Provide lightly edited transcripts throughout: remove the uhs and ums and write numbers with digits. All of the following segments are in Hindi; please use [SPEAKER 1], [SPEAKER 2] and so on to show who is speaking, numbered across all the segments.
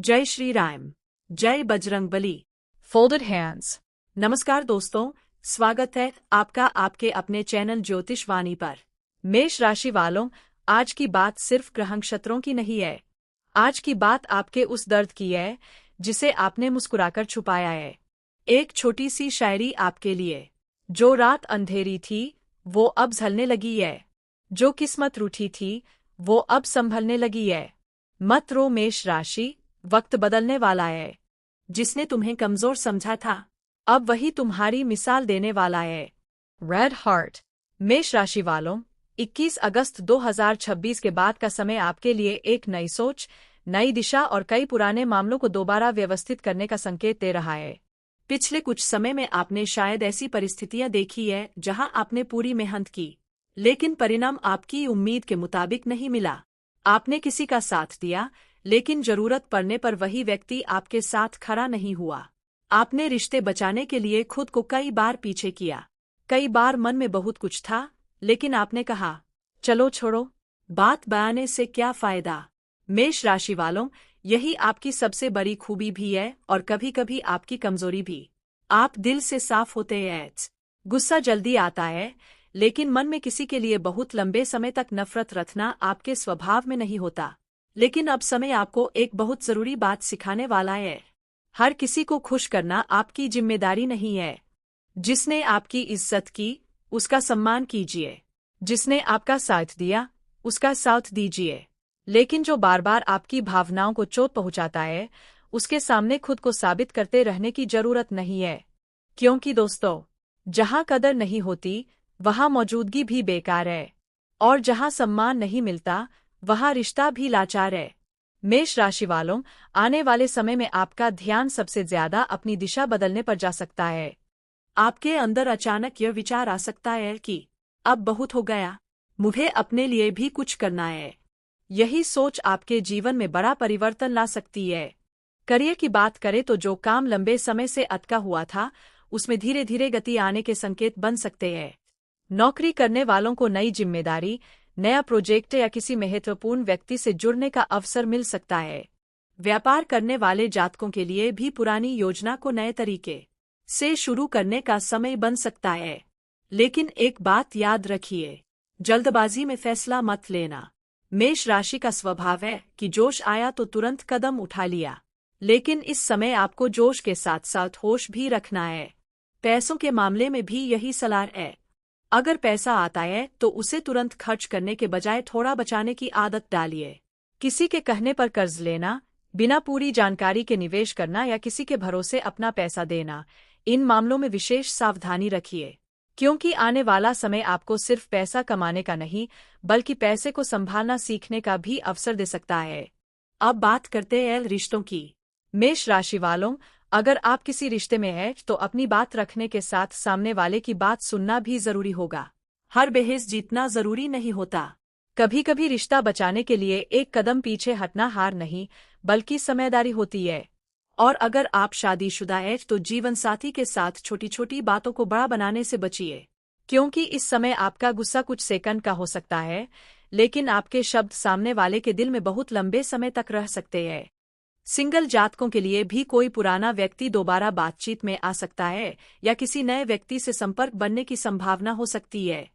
[SPEAKER 1] जय श्री राम। जय बजरंगबली।
[SPEAKER 2] Folded hands.
[SPEAKER 1] नमस्कार दोस्तों, स्वागत है आपका आपके अपने चैनल ज्योतिषवाणी पर। मेष राशि वालों, आज की बात सिर्फ ग्रह नक्षत्रों की नहीं है। आज की बात आपके उस दर्द की है जिसे आपने मुस्कुराकर छुपाया है। एक छोटी सी शायरी आपके लिए। जो रात अंधेरी थी वो अब झलने लगी है। जो किस्मत रूठी थी वो अब संभलने लगी है। मत रो मेष राशि, वक्त बदलने वाला है। जिसने तुम्हें कमजोर समझा था अब वही तुम्हारी मिसाल देने वाला है।
[SPEAKER 2] Red heart.
[SPEAKER 1] मेष राशि वालों, 21 अगस्त 2026 के बाद का समय आपके लिए एक नई सोच, नई दिशा और कई पुराने मामलों को दोबारा व्यवस्थित करने का संकेत दे रहा है। पिछले कुछ समय में आपने शायद ऐसी परिस्थितियां देखी है जहां आपने पूरी मेहनत की, लेकिन परिणाम आपकी उम्मीद के मुताबिक नहीं मिला। आपने किसी का साथ दिया, लेकिन जरूरत पड़ने पर वही व्यक्ति आपके साथ खड़ा नहीं हुआ। आपने रिश्ते बचाने के लिए खुद को कई बार पीछे किया। कई बार मन में बहुत कुछ था, लेकिन आपने कहा, चलो छोड़ो, बात बयाने से क्या फायदा। मेष राशि वालों, यही आपकी सबसे बड़ी खूबी भी है और कभी कभी आपकी कमजोरी भी। आप दिल से साफ होते हैं। गुस्सा जल्दी आता है, लेकिन मन में किसी के लिए बहुत लंबे समय तक नफरत रखना आपके स्वभाव में नहीं होता। लेकिन अब समय आपको एक बहुत जरूरी बात सिखाने वाला है। हर किसी को खुश करना आपकी जिम्मेदारी नहीं है। जिसने आपकी इज्जत की उसका सम्मान कीजिए। जिसने आपका साथ दिया उसका साथ दीजिए। लेकिन जो बार बार आपकी भावनाओं को चोट पहुंचाता है उसके सामने खुद को साबित करते रहने की जरूरत नहीं है। क्योंकि दोस्तों, जहां कदर नहीं होती वहां मौजूदगी भी बेकार है, और जहां सम्मान नहीं मिलता वहां रिश्ता भी लाचार है। मेष राशि वालों, आने वाले समय में आपका ध्यान सबसे ज्यादा अपनी दिशा बदलने पर जा सकता है। आपके अंदर अचानक यह विचार आ सकता है कि अब बहुत हो गया, मुझे अपने लिए भी कुछ करना है। यही सोच आपके जीवन में बड़ा परिवर्तन ला सकती है। करियर की बात करें तो जो काम लंबे समय से अटका हुआ था उसमें धीरे धीरे गति आने के संकेत बन सकते हैं। नौकरी करने वालों को नई जिम्मेदारी, नया प्रोजेक्ट या किसी महत्वपूर्ण व्यक्ति से जुड़ने का अवसर मिल सकता है। व्यापार करने वाले जातकों के लिए भी पुरानी योजना को नए तरीके से शुरू करने का समय बन सकता है। लेकिन एक बात याद रखिए, जल्दबाजी में फैसला मत लेना। मेष राशि का स्वभाव है कि जोश आया तो तुरंत कदम उठा लिया, लेकिन इस समय आपको जोश के साथ साथ होश भी रखना है। पैसों के मामले में भी यही सलाह है। अगर पैसा आता है तो उसे तुरंत खर्च करने के बजाय थोड़ा बचाने की आदत डालिए। किसी के कहने पर कर्ज लेना, बिना पूरी जानकारी के निवेश करना या किसी के भरोसे अपना पैसा देना, इन मामलों में विशेष सावधानी रखिए। क्योंकि आने वाला समय आपको सिर्फ पैसा कमाने का नहीं बल्कि पैसे को संभालना सीखने का भी अवसर दे सकता है। अब बात करते हैं रिश्तों की। मेष राशि वालों, अगर आप किसी रिश्ते में हैं तो अपनी बात रखने के साथ सामने वाले की बात सुनना भी जरूरी होगा। हर बहस जीतना जरूरी नहीं होता। कभी कभी रिश्ता बचाने के लिए एक कदम पीछे हटना हार नहीं बल्कि समझदारी होती है। और अगर आप शादीशुदा हैं तो जीवन साथी के साथ छोटी छोटी बातों को बड़ा बनाने से बचिए। क्योंकि इस समय आपका गुस्सा कुछ सेकंड का हो सकता है, लेकिन आपके शब्द सामने वाले के दिल में बहुत लंबे समय तक रह सकते हैं। सिंगल जातकों के लिए भी कोई पुराना व्यक्ति दोबारा बातचीत में आ सकता है या किसी नए व्यक्ति से संपर्क बनने की संभावना हो सकती है।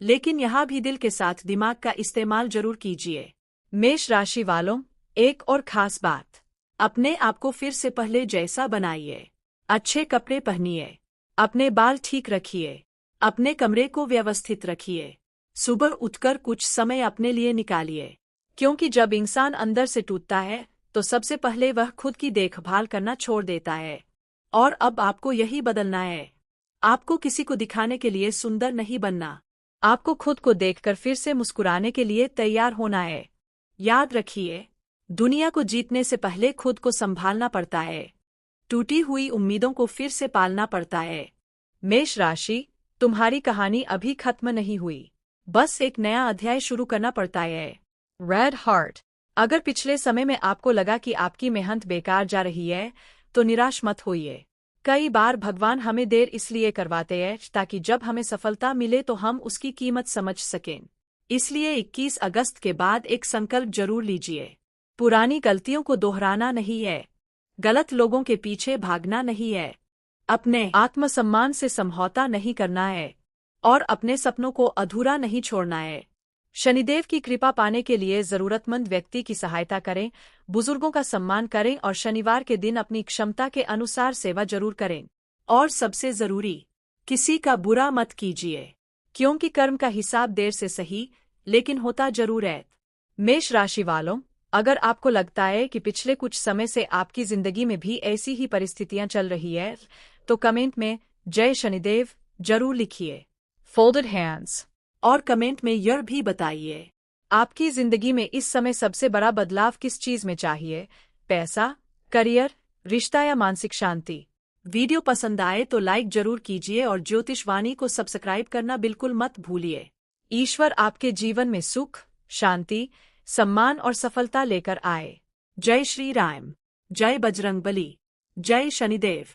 [SPEAKER 1] लेकिन यहाँ भी दिल के साथ दिमाग का इस्तेमाल जरूर कीजिए। मेष राशि वालों, एक और खास बात, अपने आप को फिर से पहले जैसा बनाइए। अच्छे कपड़े पहनिए, अपने बाल ठीक रखिए, अपने कमरे को व्यवस्थित रखिए। सुबह उठकर कुछ समय अपने लिए निकालिए, क्योंकि जब इंसान अंदर से टूटता है तो सबसे पहले वह खुद की देखभाल करना छोड़ देता है। और अब आपको यही बदलना है। आपको किसी को दिखाने के लिए सुंदर नहीं बनना, आपको खुद को देखकर फिर से मुस्कुराने के लिए तैयार होना है। याद रखिए, दुनिया को जीतने से पहले खुद को संभालना पड़ता है। टूटी हुई उम्मीदों को फिर से पालना पड़ता है। मेष राशि, तुम्हारी कहानी अभी खत्म नहीं हुई, बस एक नया अध्याय शुरू करना पड़ता है।
[SPEAKER 2] Red heart.
[SPEAKER 1] अगर पिछले समय में आपको लगा कि आपकी मेहनत बेकार जा रही है तो निराश मत होइए। कई बार भगवान हमें देर इसलिए करवाते हैं ताकि जब हमें सफलता मिले तो हम उसकी कीमत समझ सकें। इसलिए 21 अगस्त के बाद एक संकल्प जरूर लीजिए। पुरानी गलतियों को दोहराना नहीं है। गलत लोगों के पीछे भागना नहीं है। अपने आत्मसम्मान से समझौता नहीं करना है और अपने सपनों को अधूरा नहीं छोड़ना है। शनिदेव की कृपा पाने के लिए जरूरतमंद व्यक्ति की सहायता करें, बुजुर्गों का सम्मान करें और शनिवार के दिन अपनी क्षमता के अनुसार सेवा जरूर करें। और सबसे जरूरी, किसी का बुरा मत कीजिए, क्योंकि कर्म का हिसाब देर से सही लेकिन होता जरूर है। मेष राशि वालों, अगर आपको लगता है कि पिछले कुछ समय से आपकी जिंदगी में भी ऐसी ही परिस्थितियां चल रही है तो कमेंट में जय शनिदेव जरूर लिखिए।
[SPEAKER 2] Folded hands.
[SPEAKER 1] और कमेंट में यह भी बताइए आपकी जिंदगी में इस समय सबसे बड़ा बदलाव किस चीज में चाहिए, पैसा, करियर, रिश्ता या मानसिक शांति। वीडियो पसंद आए तो लाइक जरूर कीजिए और ज्योतिषवाणी को सब्सक्राइब करना बिल्कुल मत भूलिए। ईश्वर आपके जीवन में सुख, शांति, सम्मान और सफलता लेकर आए। जय श्री राम, जय बजरंगबली, जय शनिदेव।